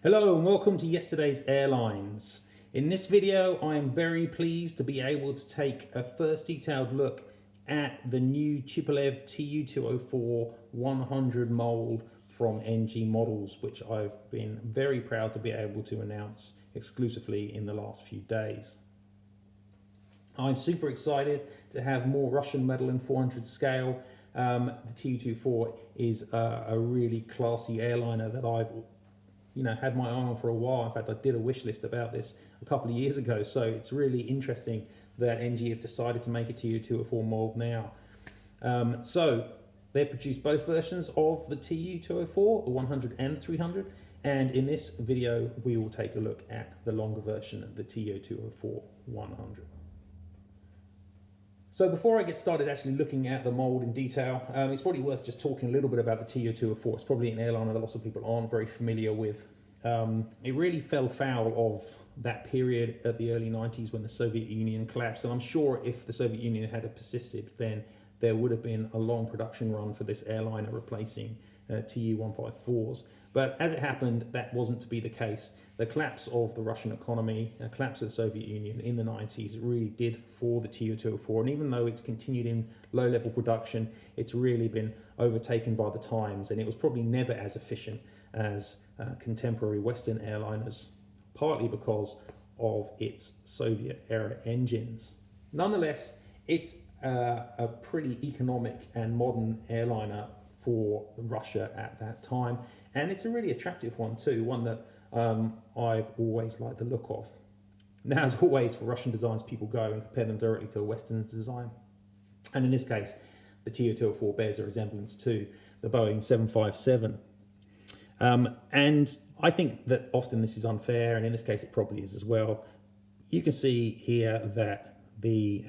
Hello and welcome to yesterday's Airlines. In this video I am very pleased to be able to take a first detailed look at the new Tupolev Tu-204-100 mould from NG Models, which I've been very proud to be able to announce exclusively in the last few days. I'm super excited to have more Russian metal in 400 scale. The Tu-204 is a really classy airliner that I've had my eye on for a while. In fact, I did a wish list about this a couple of years ago, so it's really interesting that NG have decided to make a Tu-204 mould now. So they've produced both versions of the Tu-204, the 100 and 300, and in this video we will take a look at the longer version of the Tu-204-100. So before I get started actually looking at the mould in detail, it's probably worth just talking a little bit about the Tu-204. It's probably an airliner that lots of people aren't very familiar with. It really fell foul of that period at the early 90s when the Soviet Union collapsed, and I'm sure if the Soviet Union had persisted, then there would have been a long production run for this airliner replacing Tu-154s. But as it happened, that wasn't to be the case. The collapse of the Russian economy, the collapse of the Soviet Union in the 90s really did for the Tu-204, and even though it's continued in low-level production, it's really been overtaken by the times, and it was probably never as efficient as contemporary Western airliners, partly because of its Soviet-era engines. Nonetheless, it's a pretty economic and modern airliner for Russia at that time, and it's a really attractive one too, one that I've always liked the look of. Now, as always, for Russian designs, people go and compare them directly to a Western design, and in this case, the Tu-204 bears a resemblance to the Boeing 757. And I think that often this is unfair, and in this case it probably is as well. You can see here that the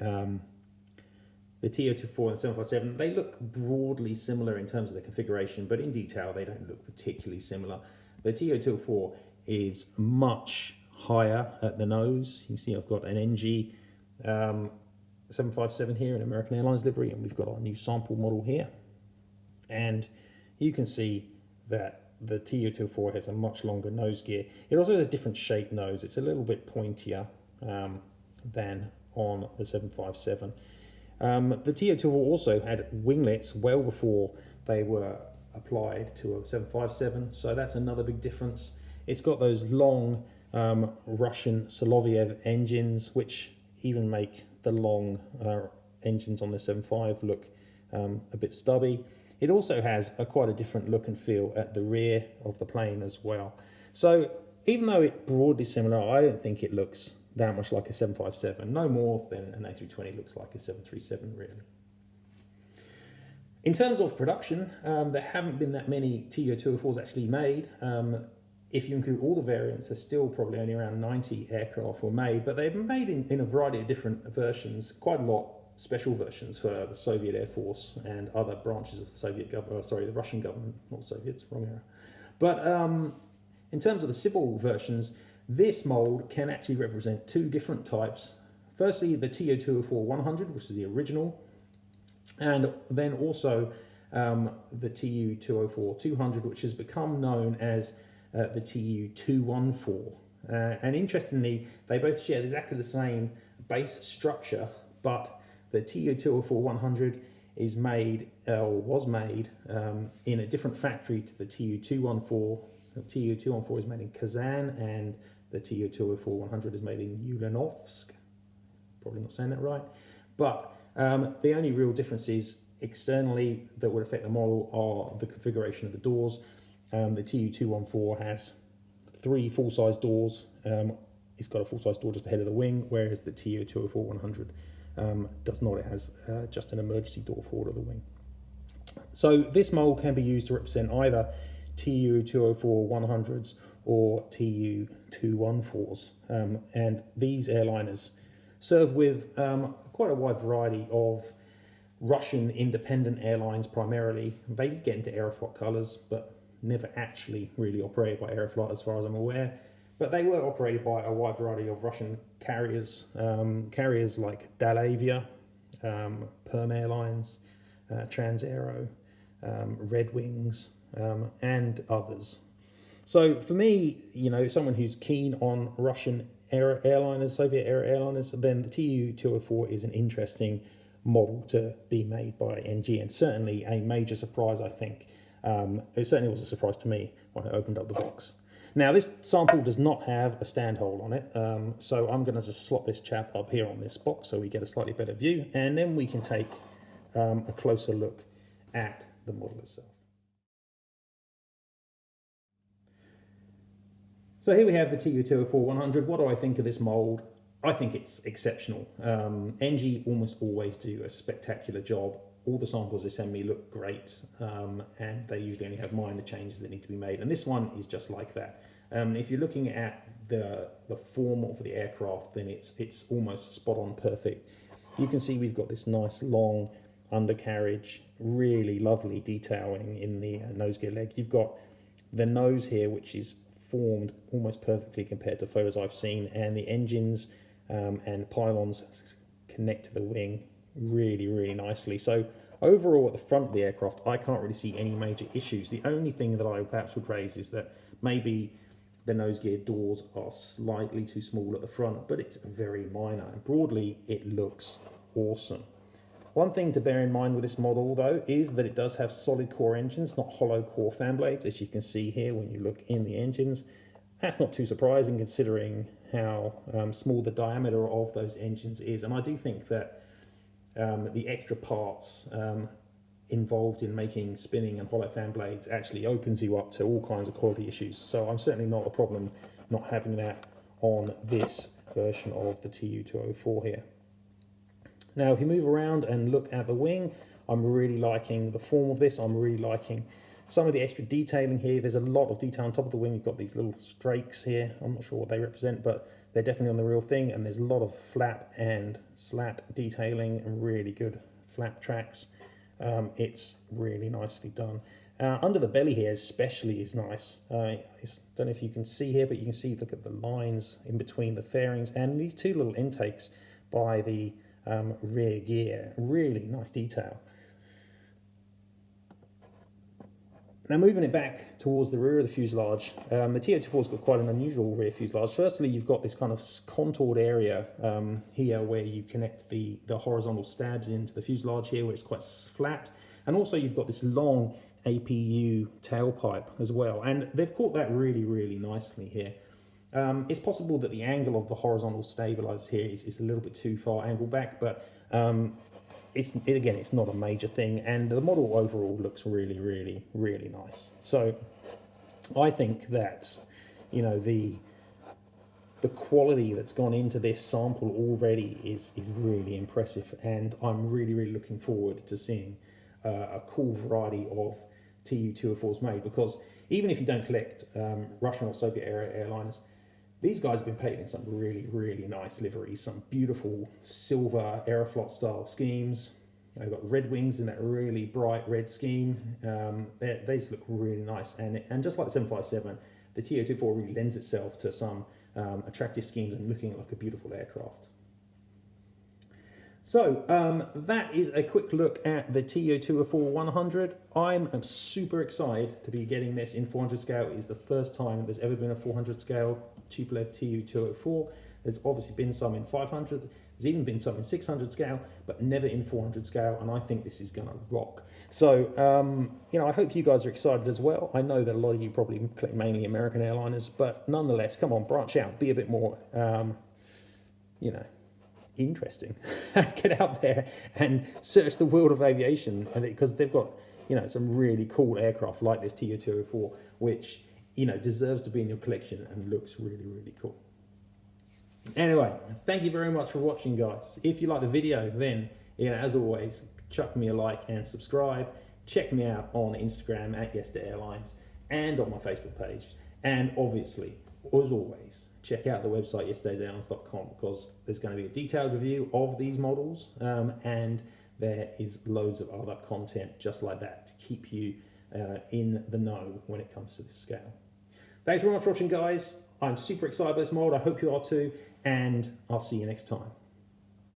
Tu-204 and 757, they look broadly similar in terms of the configuration, but in detail they don't look particularly similar. The Tu-204 is much higher at the nose. You can see I've got an NG 757 here, an American Airlines livery, and we've got our new sample model here. And you can see that the Tu-204 has a much longer nose gear. It also has a different shaped nose. It's a little bit pointier than on the 757. The Tu-204 also had winglets well before they were applied to a 757, so that's another big difference. It's got those long Russian Soloviev engines, which even make the long engines on the 75 look a bit stubby. It also has quite a different look and feel at the rear of the plane as well. So even though it's broadly similar, I don't think it looks that much like a 757, no more than an A320 looks like a 737 really. In terms of production, there haven't been that many Tu-204s actually made. If you include all the variants, there's still probably only around 90 aircraft were made, but they've been made in a variety of different versions, quite a lot special versions for the Soviet Air Force and other branches of the Soviet government, the Russian government, not Soviets, wrong era. But in terms of the civil versions, this mould can actually represent two different types. Firstly, the Tu-204-100, which is the original, and then also the Tu-204-200, which has become known as the Tu-214. And interestingly, they both share exactly the same base structure, but the Tu-204-100 is made, or was made, in a different factory to the Tu-214. The Tu-214 is made in Kazan, and the Tu-204-100 is made in Ulanovsk. Probably not saying that right. But the only real differences externally that would affect the model are the configuration of the doors. The Tu-214 has 3 full-size doors. It's got a full-size door just ahead of the wing, whereas the Tu-204-100 does not. It has just an emergency door forward of the wing. So this mould can be used to represent either Tu-204-100s or Tu-214s, and these airliners serve with quite a wide variety of Russian independent airlines primarily. They did get into Aeroflot colours, but never actually really operated by Aeroflot as far as I'm aware. But they were operated by a wide variety of Russian carriers, carriers like Dalavia, Perm Airlines, Transaero, Red Wings, and others. So for me, you know, someone who's keen on Russian airliners, Soviet era airliners, then the Tu-204 is an interesting model to be made by NG, and certainly a major surprise, I think. It certainly was a surprise to me when I opened up the box. Now, this sample does not have a stand hole on it, so I'm going to just slot this chap up here on this box so we get a slightly better view, and then we can take a closer look at the model itself. So here we have the Tu-204-100. What do I think of this mould? I think it's exceptional. NG almost always do a spectacular job. All the samples they send me look great, and they usually only have minor changes that need to be made. And this one is just like that. If you're looking at the form of the aircraft, then it's almost spot on perfect. You can see we've got this nice long undercarriage, really lovely detailing in the nose gear leg. You've got the nose here, which is formed almost perfectly compared to photos I've seen, and the engines and pylons connect to the wing really, really nicely. So overall, at the front of the aircraft, I can't really see any major issues. The only thing that I perhaps would raise is that maybe the nose gear doors are slightly too small at the front, but it's very minor, and broadly it looks awesome. One thing to bear in mind with this model, though, is that it does have solid core engines, not hollow core fan blades, as you can see here when you look in the engines. That's not too surprising considering how small the diameter of those engines is, and I do think that the extra parts involved in making spinning and hollow fan blades actually opens you up to all kinds of quality issues. So I'm certainly not a problem not having that on this version of the Tu-204 here. Now, if you move around and look at the wing, I'm really liking the form of this. I'm really liking some of the extra detailing here. There's a lot of detail on top of the wing. You've got these little strakes here. I'm not sure what they represent, but they're definitely on the real thing. And there's a lot of flap and slat detailing and really good flap tracks. It's really nicely done. Under the belly here especially is nice. I don't know if you can see here, but you can see, look at the lines in between the fairings and these two little intakes by the rear gear. Really nice detail. Now, moving it back towards the rear of the fuselage, the Tu-204's got quite an unusual rear fuselage. Firstly, you've got this kind of contoured area here where you connect the horizontal stabs into the fuselage here, where it's quite flat. And also you've got this long APU tailpipe as well. And they've caught that really, really nicely here. It's possible that the angle of the horizontal stabilizers here is a little bit too far angled back, but again, it's not a major thing, and the model overall looks really, really, really nice. So I think that, you know, the quality that's gone into this sample already is really impressive, and I'm really, really looking forward to seeing a cool variety of Tu-204s made, because even if you don't collect Russian or Soviet era airliners, these guys have been painted in some really, really nice liveries, some beautiful silver Aeroflot style schemes. They've got red wings in that really bright red scheme. They just look really nice. And just like the 757, the Tu-204 really lends itself to some attractive schemes and looking like a beautiful aircraft. So that is a quick look at the Tu-204-100. I'm super excited to be getting this in 400 scale. It is the first time there's ever been a 400 scale Tupolev Tu-204. There's obviously been some in 500. There's even been some in 600 scale, but never in 400 scale. And I think this is going to rock. So, you know, I hope you guys are excited as well. I know that a lot of you probably collect mainly American airliners, but nonetheless, come on, branch out, be a bit more, you know, interesting. Get out there and search the world of aviation, and because they've got, you know, some really cool aircraft like this Tu-204, which, you know, deserves to be in your collection and looks really, really cool. Anyway, thank you very much for watching, guys. If you like the video, then, you know, as always, chuck me a like and subscribe. Check me out on Instagram at YesToAirlines and on my Facebook page. And obviously, as always, check out the website yesterdaysairlines.com, because there's going to be a detailed review of these models, and there is loads of other content just like that to keep you in the know when it comes to this scale. Thanks very much for watching, guys. I'm super excited by this mold. I hope you are too, and I'll see you next time.